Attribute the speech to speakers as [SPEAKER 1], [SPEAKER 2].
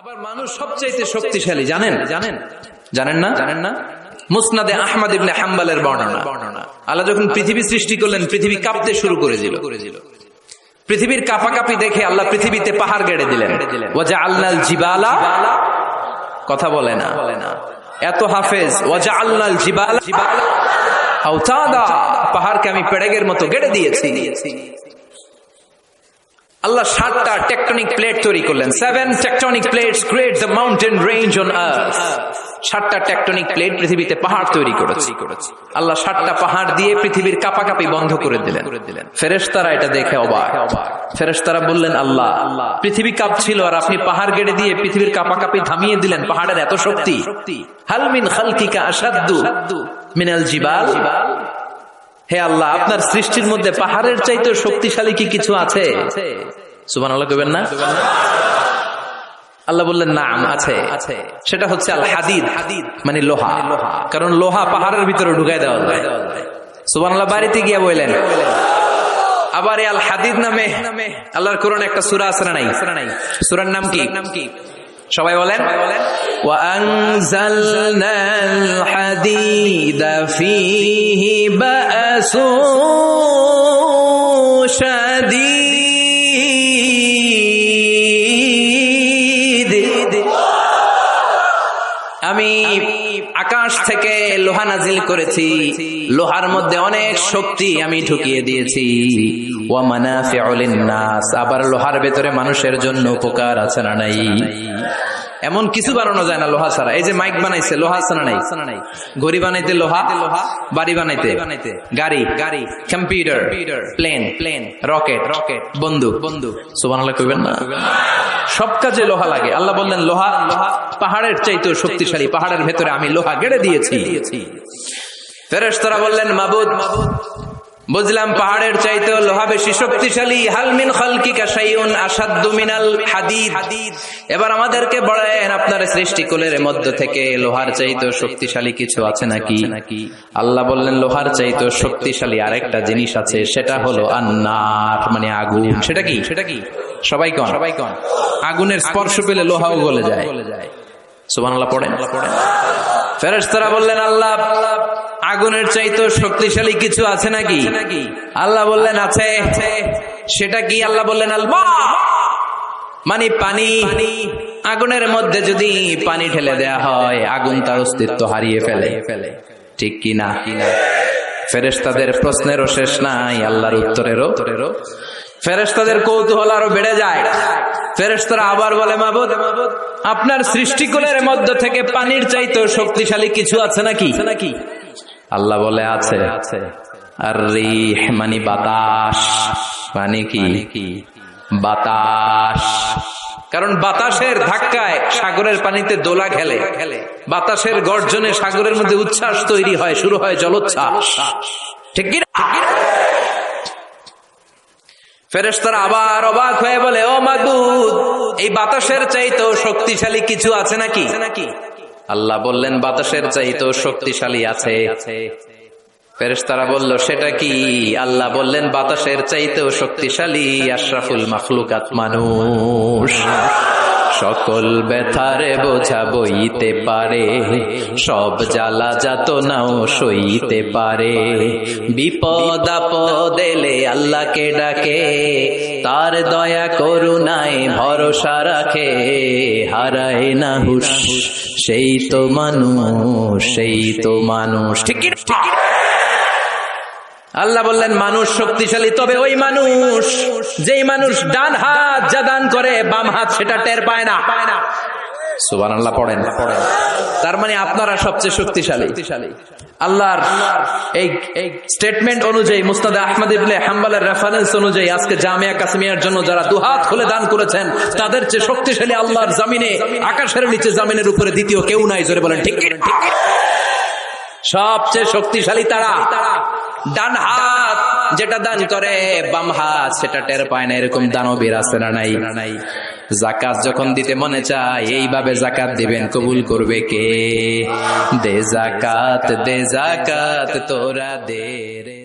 [SPEAKER 1] আবার মানুষ সবচাইতে শক্তিশালী জানেন জানেন জানেন না জানেন না মুসনাদে আহমদ ইবনে হাম্বলের বর্ণনা আল্লাহ যখন পৃথিবী সৃষ্টি করলেন পৃথিবী কাঁপতে শুরু করেছিল পৃথিবীর কাঁপাকাঁপি দেখে আল্লাহ পৃথিবীতে পাহাড় গেড়ে দিলেন ওয়াজআলনাল জিবালা কথা বলে না এত হাফেজ ওয়াজআলনাল জিবালা আওতাদা পাহাড়কে আমি পেড়েগের মতো গেড়ে দিয়েছি আল্লাহ 7টা টেকটনিক প্লেট তৈরি করলেন 7 tectonic plates create the mountain range on earth 7টা টেকটনিক প্লেট পৃথিবীতে পাহাড় তৈরি করেছে আল্লাহ 7টা পাহাড় দিয়ে পৃথিবীর কাঁপাকাঁপি বন্ধ করে দিলেন ফেরেশতারা এটা দেখে অবাক ফেরেশতারা বললেন আল্লাহ পৃথিবী কাঁপছিল আর আপনি পাহাড় গেড়ে দিয়ে পৃথিবীর কাঁপাকাঁপি থামিয়ে দিলেন পাহাড়ের এত শক্তি হাল মিন খালকিকা আশাদ্দু মিনাল জিবাল হে আল্লাহ আপনার সৃষ্টির মধ্যে পাহাড়ের চাইতে শক্তিশালী কি কিছু আছে সুবহানাল্লাহ কইবেন না আল্লাহ বললেন নাম আছে সেটা হচ্ছে আল হাদিদ মানে লোহা কারণ লোহা পাহাড়ের ভিতরে ঢুকায় দেওয়া যায় সুবহানাল্লাহ বাড়িতে গিয়ে বললেন আবার আল হাদিদ নামে আল্লাহর কোরআনে একটা সূরা আছে না নাই সূরার নাম কি সবাই বলেন ওয়া আনজালনাল হাদিদা ফীহি বা'সুন শাদীদ আমি আকাশ থেকে লোহা নাজিল করেছি লোহার মধ্যে অনেক শক্তি আমি ঢুকিয়ে দিয়েছি ওয়া মানাফিউ লিন-নাস আবার লোহার ভেতরে মানুষের জন্য উপকার আছে না নাই এমন কিছু বানানো যায় না লোহা ছাড়া এই যে মাইক বানাইছে লোহা আছে না নাই ঘড়ি বানাইতে লোহা বাড়ি বানাইতে গাড়ি কম্পিউটার প্লেন রকেট বন্দুক সুবহানাল্লাহ কইবেন না সব কাজে লোহা লাগে আল্লাহ বললেন লোহা পাহাড়ের চাইতেও শক্তিশালী পাহাড়ের ভেতরে আমি লোহা গেড়ে দিয়েছি ফেরেশতারা বললেন মাবুদ বুঝলাম পাহাড়ের চাইতেও লোহা বেশি শক্তিশালী হাল মিন খালকিকা শাইউন আশাদ্দু মিনাল হাদিদ এবার আমাদেরকে বলেন আপনার সৃষ্টিকুলের মধ্য থেকে লোহার চাইতেও শক্তিশালী কিছু আছে নাকি আল্লাহ বললেন লোহার চাইতেও শক্তিশালী আরেকটা জিনিস আছে সেটা হলো আন্নার মানে আগুন সেটা কি সবাই কোন আগুনের স্পর্শ পেলে লোহাও গলে যায় সুবহানাল্লাহ পড়েন ফেরেশতারা বললেন আল্লাহ আগুনের চাইতেও শক্তিশালী কিছু আছে নাকি আল্লাহ বললেন আছে সেটা কি আল্লাহ বললেন আল মা মানে পানি আগুনের মধ্যে যদি পানি ঢেলে দেয়া হয় আগুন তার অস্তিত্ব হারিয়ে ফেলে ঠিক কি না ফেরেশতাদের প্রশ্নেরও শেষ নাই আল্লাহর উত্তরেরও ফেরেশতাদের কৌতূহল আরো বেড়ে যায় ফেরেশতারা আবার বলে মাবুদ আপনার সৃষ্টিকুলের মধ্য থেকে পানির চাইতেও শক্তিশালী কিছু আছে নাকি আল্লাহ বলে আছে আর রিহ মানে বাতাস মানে কি বাতাস কারণ বাতাসের ধাক্কায় সাগরের পানিতে দোলা খেলে বাতাসের গর্জনে সাগরের মধ্যে উচ্ছ্বাস তৈরি হয় শুরু হয় জলোচ্ছ্বাস ঠিক কি ফেরেশতারা আবার অবাক হয়ে বলে ও মাবুদ এই বাতাসের চাইতেও শক্তিশালী কিছু আছে নাকি আল্লাহ বললেন বাতাসের চাইতেও শক্তিশালী আছে ফেরেশতারা বলল সেটা কি আল্লাহ বললেন বাতাসের চাইতেও শক্তিশালী আশরাফুল মাখলুকাত মানুষ সকল ব্যথারে বোঝা বইতে পারে সব জ্বালা যাতনাও সইতে পারে বিপদ আপদ এলে আল্লাহকে ডাকে তার দয়া করুণায় ভরসা রাখে হারায় না হুঁশ সেই তো মানুষ ঠিক কি আল্লাহ বললেন মানুষ শক্তিশালী তবে ওই মানুষ যেই মানুষ ডান হাত যা দান করে বাম হাত সেটা টের পায় না সুবহানাল্লাহ পড়েন তার মানে আপনারা সবচেয়ে শক্তিশালী আল্লাহর এই স্টেটমেন্ট অনুযায়ী মুসনাদ আহমদ ইবনে হাম্বলের রেফারেন্স অনুযায়ী আজকে জামিয়া কাসিমিয়ার জন্য যারা দুহাত খুলে দান করেছেন তাদের চেয়ে শক্তিশালী আল্লাহর জমিনে আকাশের নিচে জমিনের উপরে দ্বিতীয় কেউ নাই জোরে বলেন ঠিক সবচেয়ে শক্তিশালী তারা ডান হাত যেটা দান করে বাম হাত সেটা টের পায় না এরকম দানবীর আছে না নাই যাকাত যখন দিতে মনে চায় এইভাবে যাকাত দিবেন কবুল করবে কে দে যাকাত তোরা দে রে